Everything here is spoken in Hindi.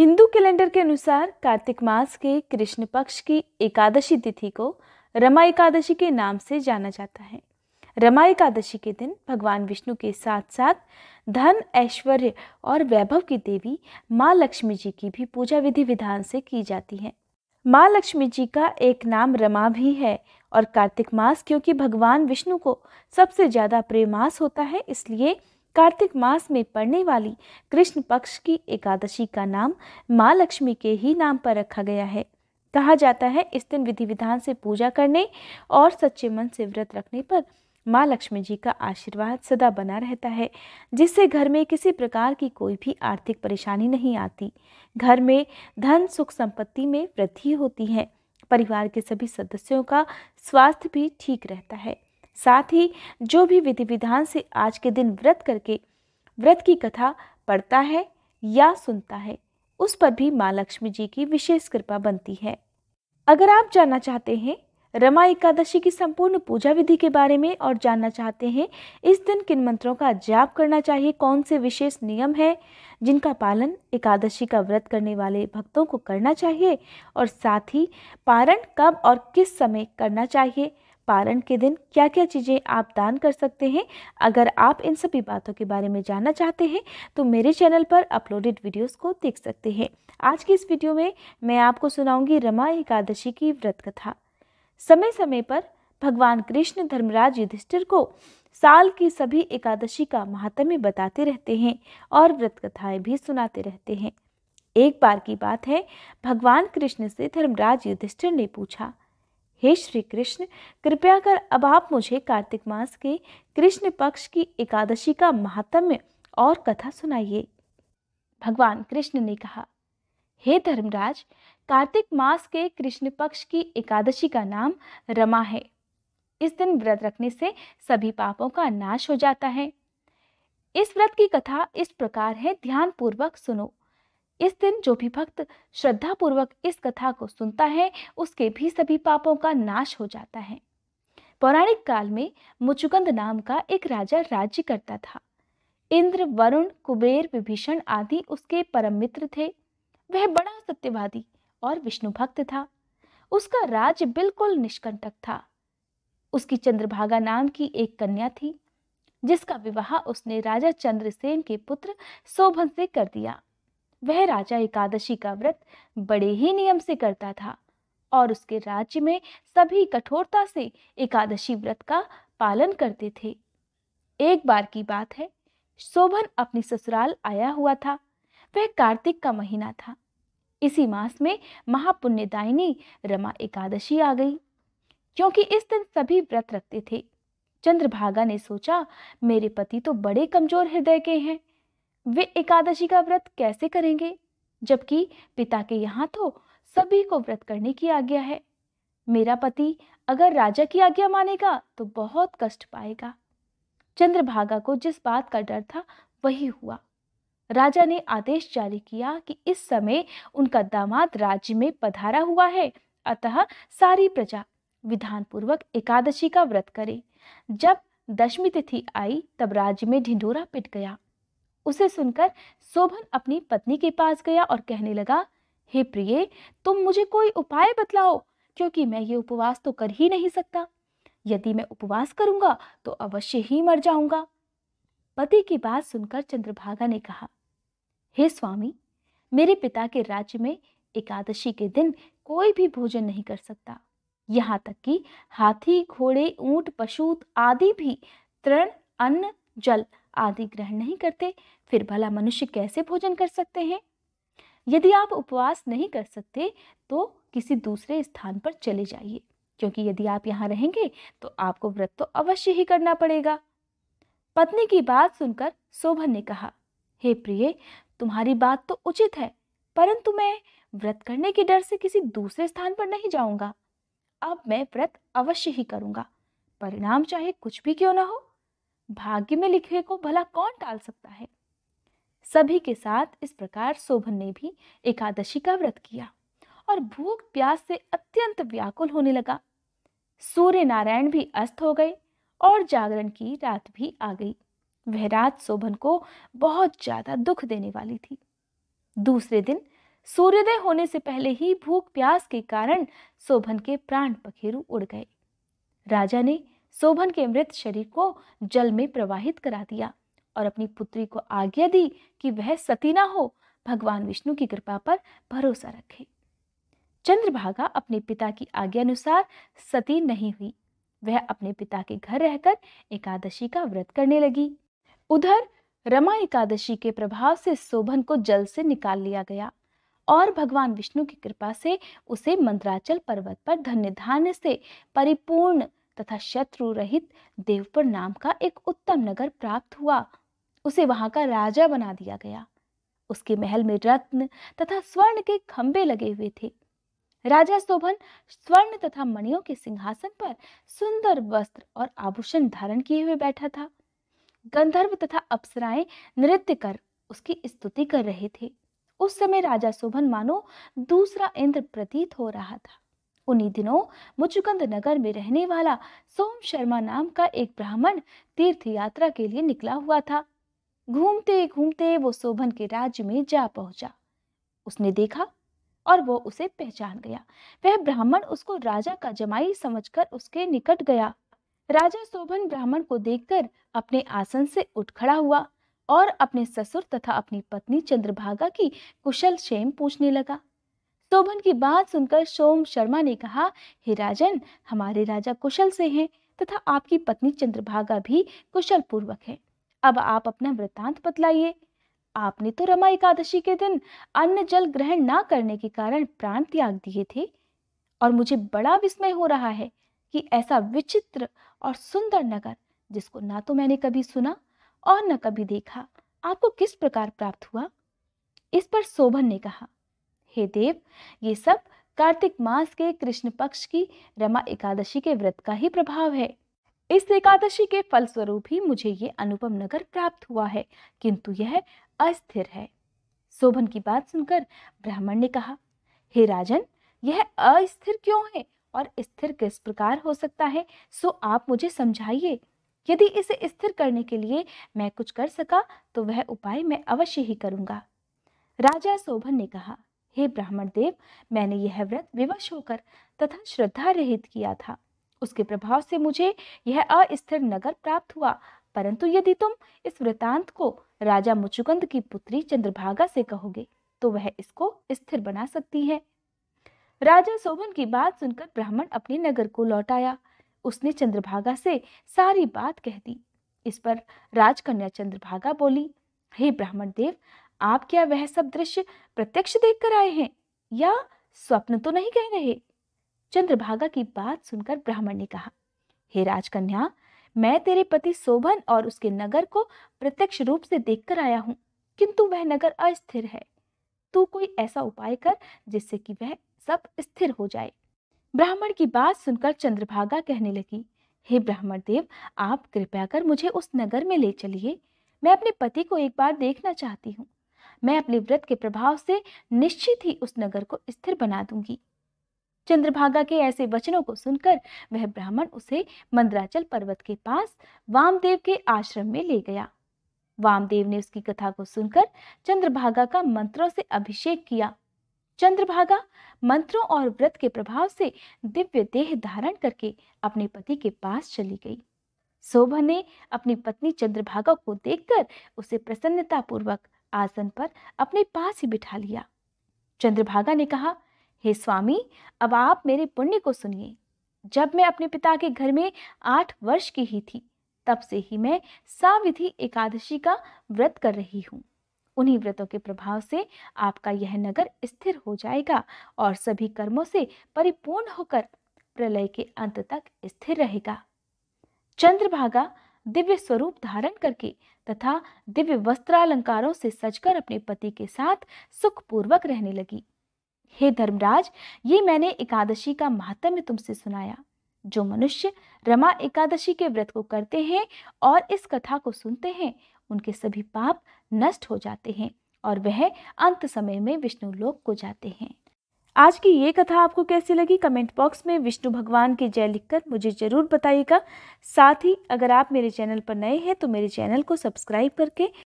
हिंदू कैलेंडर के अनुसार कार्तिक मास के कृष्ण पक्ष की एकादशी तिथि को रमा एकादशी के नाम से जाना जाता है। रमा एकादशी के दिन भगवान विष्णु के साथ साथ धन, ऐश्वर्य और वैभव की देवी माँ लक्ष्मी जी की भी पूजा विधि विधान से की जाती है। माँ लक्ष्मी जी का एक नाम रमा भी है और कार्तिक मास क्योंकि भगवान विष्णु को सबसे ज्यादा प्रिय मास होता है, इसलिए कार्तिक मास में पड़ने वाली कृष्ण पक्ष की एकादशी का नाम माँ लक्ष्मी के ही नाम पर रखा गया है। कहा जाता है इस दिन विधि विधान से पूजा करने और सच्चे मन से व्रत रखने पर माँ लक्ष्मी जी का आशीर्वाद सदा बना रहता है, जिससे घर में किसी प्रकार की कोई भी आर्थिक परेशानी नहीं आती। घर में धन, सुख, संपत्ति में वृद्धि होती है। परिवार के सभी सदस्यों का स्वास्थ्य भी ठीक रहता है। साथ ही जो भी विधि विधान से आज के दिन व्रत करके व्रत की कथा पढ़ता है या सुनता है, उस पर भी माँ लक्ष्मी जी की विशेष कृपा बनती है। अगर आप जानना चाहते हैं रमा एकादशी की संपूर्ण पूजा विधि के बारे में और जानना चाहते हैं इस दिन किन मंत्रों का जाप करना चाहिए, कौन से विशेष नियम है जिनका पालन एकादशी का व्रत करने वाले भक्तों को करना चाहिए, और साथ ही पारण कब और किस समय करना चाहिए, पारण के दिन क्या क्या चीज़ें आप दान कर सकते हैं, अगर आप इन सभी बातों के बारे में जानना चाहते हैं तो मेरे चैनल पर अपलोडेड वीडियोस को देख सकते हैं। आज की इस वीडियो में मैं आपको सुनाऊंगी रमा एकादशी की व्रत कथा। समय समय पर भगवान कृष्ण धर्मराज युधिष्ठिर को साल की सभी एकादशी का महात्म्य बताते रहते हैं और व्रत कथाएं भी सुनाते रहते हैं। एक बार की बात है, भगवान कृष्ण से धर्मराज युधिष्ठिर ने पूछा, हे श्री कृष्ण, कृपया कर अब आप मुझे कार्तिक मास के कृष्ण पक्ष की एकादशी का महात्म्य और कथा सुनाइए। भगवान कृष्ण ने कहा, हे धर्मराज, कार्तिक मास के कृष्ण पक्ष की एकादशी का नाम रमा है। इस दिन व्रत रखने से सभी पापों का नाश हो जाता है। इस व्रत की कथा इस प्रकार है, ध्यान पूर्वक सुनो। इस दिन जो भी भक्त श्रद्धा पूर्वक इस कथा को सुनता है उसके भी सभी पापों का नाश हो जाता है। पौराणिक काल में मुचुकुंद नाम का एक राजा राज्य करता था। इंद्र, वरुण, कुबेर, विभीषण आदि उसके परम मित्र थे। वह बड़ा सत्यवादी और विष्णु भक्त था। उसका राज्य बिल्कुल निष्कंटक था। उसकी चंद्रभागा नाम की एक कन्या थी, जिसका विवाह उसने राजा चंद्रसेन के पुत्र शोभन से कर दिया। वह राजा एकादशी का व्रत बड़े ही नियम से करता था और उसके राज्य में सभी कठोरता से एकादशी व्रत का पालन करते थे। एक बार की बात है, शोभन अपनी ससुराल आया हुआ था। वह कार्तिक का महीना था। इसी मास में महापुण्यदायिनी रमा एकादशी आ गई। क्योंकि इस दिन सभी व्रत रखते थे, चंद्रभागा ने सोचा, मेरे पति तो बड़े कमजोर हृदय के हैं, वे एकादशी का व्रत कैसे करेंगे, जबकि पिता के यहाँ तो सभी को व्रत करने की आज्ञा है। मेरा पति अगर राजा की आज्ञा मानेगा तो बहुत कष्ट पाएगा। चंद्रभागा को जिस बात का डर था वही हुआ। राजा ने आदेश जारी किया कि इस समय उनका दामाद राज्य में पधारा हुआ है, अतः सारी प्रजा विधान पूर्वक एकादशी का व्रत करे। जब दशमी तिथि आई तब राज्य में ढिंढोरा पिट गया। उसे सुनकर शोभन अपनी पत्नी के पास गया और कहने लगा, हे प्रिय, तुम मुझे कोई उपाय बतलाओ, क्योंकि मैं ये उपवास तो कर ही नहीं सकता। यदि मैं उपवास करूंगा तो अवश्य ही मर जाऊंगा। पति की बात सुनकर चंद्रभागा ने कहा, हे स्वामी, मेरे पिता के राज्य में एकादशी के दिन कोई भी भोजन नहीं कर सकता। यहाँ तक कि हाथी, घोड़े, ऊंट, पशु आदि भी तृण, अन्न, जल आदि ग्रहण नहीं करते। फिर भला मनुष्य कैसे भोजन कर सकते हैं? यदि आप उपवास नहीं कर सकते तो किसी दूसरे स्थान पर चले जाइए, क्योंकि यदि आप यहाँ रहेंगे तो आपको व्रत तो अवश्य ही करना पड़ेगा। पत्नी की बात सुनकर शोभन ने कहा, हे प्रिय, तुम्हारी बात तो उचित है, परंतु मैं व्रत करने के डर से किसी दूसरे स्थान पर नहीं जाऊंगा। अब मैं व्रत अवश्य ही करूंगा, परिणाम चाहे कुछ भी क्यों ना हो। भाग्य में लिखे को भला कौन टाल सकता है। सभी के साथ इस प्रकार शोभन ने भी एकादशी का व्रत किया और भूख प्यास से अत्यंत व्याकुल होने लगा। सूर्य नारायण भी अस्त हो गए और जागरण की रात भी आ गई। वह रात शोभन को बहुत ज्यादा दुख देने वाली थी। दूसरे दिन सूर्योदय होने से पहले ही भूख प्यास के कारण शोभन के प्राण पखेरु उड़ गए। राजा ने शोभन के मृत शरीर को जल में प्रवाहित करा दिया और अपनी पुत्री को आज्ञा दी कि वह सती ना हो, भगवान विष्णु की कृपा पर भरोसा रखे। चंद्रभागा अपने पिता की आज्ञा अनुसार सती नहीं हुई। वह अपने पिता के घर रहकर एकादशी का व्रत करने लगी। उधर रमा एकादशी के प्रभाव से शोभन को जल से निकाल लिया गया और भगवान विष्णु की कृपा से उसे मंदराचल पर्वत पर धन्य धान्य से परिपूर्ण तथा शत्रु रहित देवपुर नाम का एक उत्तम नगर प्राप्त हुआ। उसे वहां का राजा बना दिया गया। उसके महल में रत्न तथा स्वर्ण के खंभे लगे हुए थे। राजा शोभन स्वर्ण तथा मणियों के सिंहासन पर सुंदर वस्त्र और आभूषण धारण किए हुए बैठा था। गंधर्व तथा अप्सराएं नृत्य कर उसकी स्तुति कर रहे थे। उस समय राजा शोभन मानो दूसरा इंद्र प्रतीत हो रहा था। उन्हीं दिनों मुचुकुंद नगर में रहने वाला सोम शर्मा नाम का एक ब्राह्मण तीर्थ यात्रा के लिए निकला हुआ था। घूमते घूमते वो शोभन के राज्य में जा पहुंचा। उसने देखा और वो उसे पहचान गया। वह ब्राह्मण उसको राजा का जमाई समझकर उसके निकट गया। राजा शोभन ब्राह्मण को देखकर अपने आसन से उठ खड़ा हुआ और अपने ससुर तथा अपनी पत्नी चंद्रभागा की कुशल क्षेम पूछने लगा। शोभन की बात सुनकर सोम शर्मा ने कहा, हे राजन, हमारे राजा कुशल से हैं तथा आपकी पत्नी चंद्रभागा भी कुशल पूर्वक है। अब आप अपना वृतांत बतलाइए। आपने तो रमा एकादशी के दिन अन्न जल ग्रहण ना करने के कारण प्राण त्याग दिए थे और मुझे बड़ा विस्मय हो रहा है कि ऐसा विचित्र और सुंदर नगर, जिसको ना तो मैंने कभी सुना और न कभी देखा, आपको किस प्रकार प्राप्त हुआ। इस पर शोभन ने कहा, हे देव, ये सब कार्तिक मास के कृष्ण पक्ष की रमा एकादशी के व्रत का ही प्रभाव है। इस एकादशी के फलस्वरूप ही मुझे ये अनुपम नगर प्राप्त हुआ है, किंतु यह अस्थिर है। शोभन की बात सुनकर ब्राह्मण ने कहा, हे राजन, यह अस्थिर क्यों है और स्थिर किस प्रकार हो सकता है, सो आप मुझे समझाइए। यदि इसे स्थिर करने के लिए मैं कुछ कर सका तो वह उपाय मैं अवश्य ही करूंगा। राजा शोभन ने कहा, हे ब्राह्मण देव, मैंने यह व्रत विवश होकर तथा श्रद्धा रहित किया था। उसके प्रभाव से मुझे यह अस्थिर नगर प्राप्त हुआ, परंतु यदि तुम इस वृतांत को राजा मुचुकुंद की पुत्री चंद्रभागा से कहोगे तो वह इसको स्थिर बना सकती है। राजा शोभन की बात सुनकर ब्राह्मण अपने नगर को लौट आया। उसने चंद्रभागा से सारी बात कह दी। इस पर राजकन्या चंद्रभागा बोली, हे ब्राह्मण देव, आप क्या वह सब दृश्य प्रत्यक्ष देखकर आए हैं या स्वप्न तो नहीं कह रहे। चंद्रभागा की बात सुनकर ब्राह्मण ने कहा, हे राजकन्या, मैं तेरे पति शोभन और उसके नगर को प्रत्यक्ष रूप से देखकर आया हूं, किंतु वह नगर अस्थिर है। तू कोई ऐसा उपाय कर जिससे कि वह सब स्थिर हो जाए। ब्राह्मण की बात सुनकर चंद्रभागा कहने लगी, हे ब्राह्मण देव, आप कृपया कर मुझे उस नगर में ले चलिए। मैं अपने पति को एक बार देखना चाहती हूँ। मैं अपने व्रत के प्रभाव से निश्चित ही उस नगर को स्थिर बना दूंगी। चंद्रभागा के ऐसे वचनों को सुनकर वह ब्राह्मण उसे मंदराचल पर्वत के पास वामदेव के आश्रम में ले गया। वामदेव ने उसकी कथा को सुनकर चंद्रभागा का मंत्रों से अभिषेक किया। चंद्रभागा मंत्रों और व्रत के प्रभाव से दिव्य देह धारण करके अपने पति के पास चली गई। शोभन ने अपनी पत्नी चंद्रभागा को देखकर उसे प्रसन्नता पूर्वक आसन पर अपने पास ही बिठा लिया। चंद्रभागा ने कहा, हे स्वामी, अब आप मेरे पुण्य को सुनिए। जब मैं अपने पिता के घर में 8 वर्ष की ही थी, तब से ही मैं साविधि एकादशी का व्रत कर रही हूँ। उन्हीं व्रतों के प्रभाव से आपका यह नगर स्थिर हो जाएगा और सभी कर्मों से परिपूर्ण होकर प्रलय के अंत तक स्थिर रहेगा। चंद्रभागा दिव्य स्वरूप धारण करके तथा दिव्य वस्त्रालंकारों से सजकर अपने पति के साथ सुखपूर्वक रहने लगी। हे धर्मराज, ये मैंने एकादशी का महात्म्य तुमसे सुनाया। जो मनुष्य रमा एकादशी के व्रत को करते हैं और इस कथा को सुनते हैं, उनके सभी पाप नष्ट हो जाते हैं और वह अंत समय में विष्णु लोक को जाते हैं। आज की ये कथा आपको कैसी लगी, कमेंट बॉक्स में विष्णु भगवान की जय लिखकर मुझे जरूर बताइएगा। साथ ही अगर आप मेरे चैनल पर नए हैं तो मेरे चैनल को सब्सक्राइब करके